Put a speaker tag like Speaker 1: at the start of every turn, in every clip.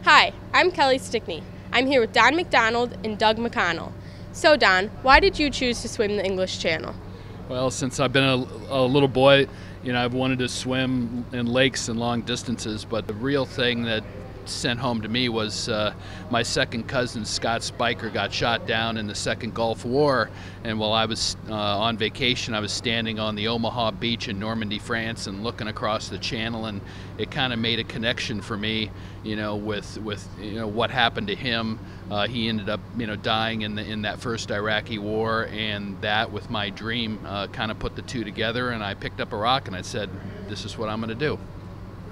Speaker 1: Hi, I'm Kelly Stickney. I'm here with Don Macdonald and Doug McConnell. So Don, why did you choose to swim the English Channel?
Speaker 2: Well, since I've been a little boy, I've wanted to swim in lakes and long distances, but the real thing that sent home to me was my second cousin, Scott Spiker, got shot down in the Second Gulf War, and while I was on vacation, I was standing on the Omaha beach in Normandy, France, and looking across the channel, and it kind of made a connection for me, with what happened to him. He ended up, dying in that first Iraqi war, and that, with my dream, kind of put the two together, and I picked up a rock and I said, this is what I'm going to do.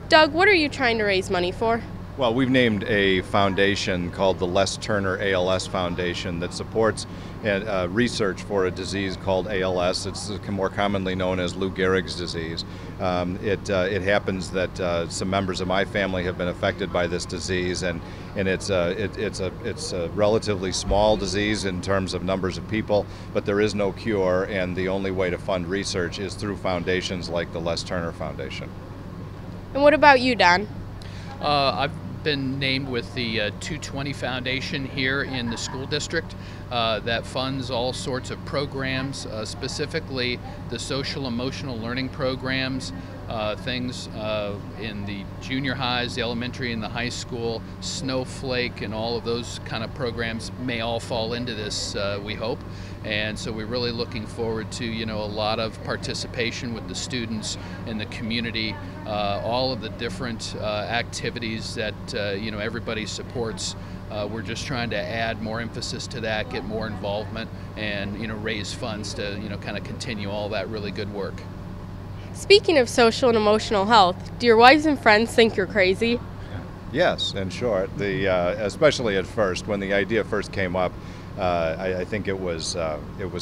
Speaker 1: Doug, what are you trying to raise money for?
Speaker 3: Well, we've named a foundation called the Les Turner ALS Foundation that supports research for a disease called ALS. It's more commonly known as Lou Gehrig's disease. It happens that some members of my family have been affected by this disease, and it's a relatively small disease in terms of numbers of people, but there is no cure, and the only way to fund research is through foundations like the Les Turner Foundation.
Speaker 1: And what about you, Don?
Speaker 2: I've been named with the 220 Foundation here in the school district that funds all sorts of programs, specifically the social emotional learning programs, things in the junior highs, the elementary and the high school, Snowflake, and all of those kind of programs may all fall into this, we hope. And so we're really looking forward to, a lot of participation with the students in the community, all of the different activities that, everybody supports. We're just trying to add more emphasis to that, get more involvement, and, raise funds to, kind of continue all that really good work.
Speaker 1: Speaking of social and emotional health, do your wives and friends think you're crazy?
Speaker 3: Yes, in short, especially at first, when the idea first came up, I think it was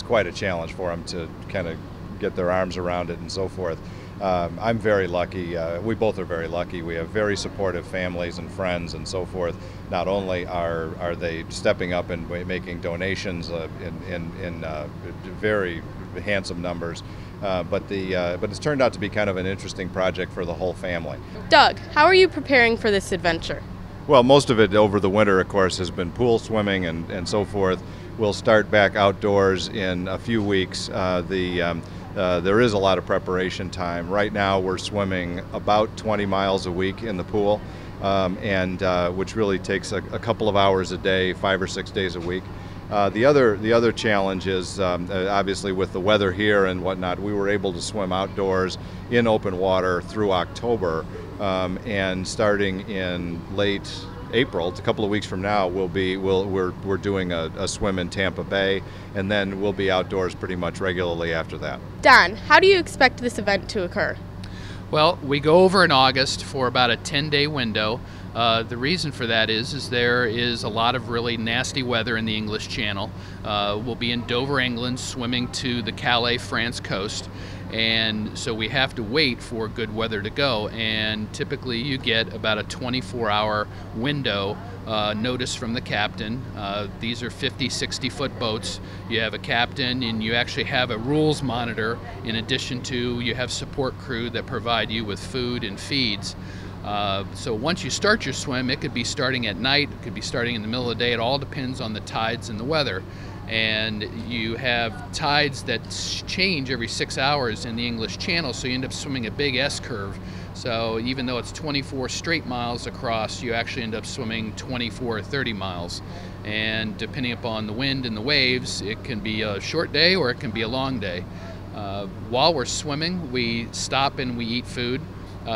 Speaker 3: quite a challenge for them to kind of get their arms around it and so forth. I'm very lucky. We both are very lucky. We have very supportive families and friends and so forth. Not only are they stepping up and making donations in very handsome numbers, but it's turned out to be kind of an interesting project for the whole family.
Speaker 1: Doug, how are you preparing for this adventure?
Speaker 3: Well, most of it over the winter, of course, has been pool swimming and so forth. We'll start back outdoors in a few weeks. There is a lot of preparation time. Right now we're swimming about 20 miles a week in the pool, which really takes a couple of hours a day, 5 or 6 days a week. The other challenge is obviously with the weather here and whatnot, we were able to swim outdoors in open water through October, and starting in late April, it's a couple of weeks from now, we're doing a swim in Tampa Bay, and then we'll be outdoors pretty much regularly after that.
Speaker 1: Don, how do you expect this event to occur?
Speaker 2: Well, we go over in August for about a 10-day window. The reason for that is there is a lot of really nasty weather in the English Channel. We'll be in Dover, England, swimming to the Calais, France coast, and so we have to wait for good weather to go, and typically you get about a 24-hour window notice from the captain. These are 50, 60-foot boats. You have a captain, and you actually have a rules monitor. In addition to, you have support crew that provide you with food and feeds. So once you start your swim, it could be starting at night, it could be starting in the middle of the day. It all depends on the tides and the weather. And you have tides that change every 6 hours in the English Channel, so you end up swimming a big S-curve. So even though it's 24 straight miles across, you actually end up swimming 24 or 30 miles. And depending upon the wind and the waves, it can be a short day or it can be a long day. While we're swimming, we stop and we eat food.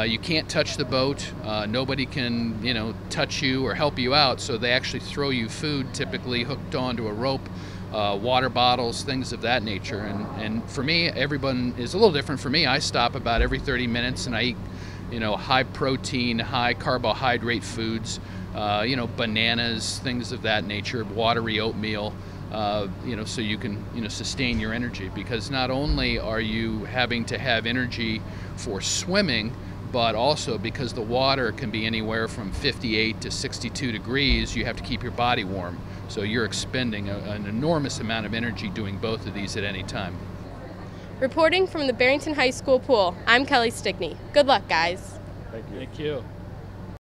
Speaker 2: You can't touch the boat. Nobody can, touch you or help you out, so they actually throw you food, typically hooked onto a rope, water bottles, things of that nature. And for me, everyone is a little different. For me, I stop about every 30 minutes and I eat, high protein, high carbohydrate foods, bananas, things of that nature, watery oatmeal. So you can, sustain your energy, because not only are you having to have energy for swimming, but also because the water can be anywhere from 58 to 62 degrees, you have to keep your body warm. So you're expending an enormous amount of energy doing both of these at any time.
Speaker 1: Reporting from the Barrington High School pool, I'm Kelly Stickney. Good luck, guys.
Speaker 3: Thank you.
Speaker 2: Thank you.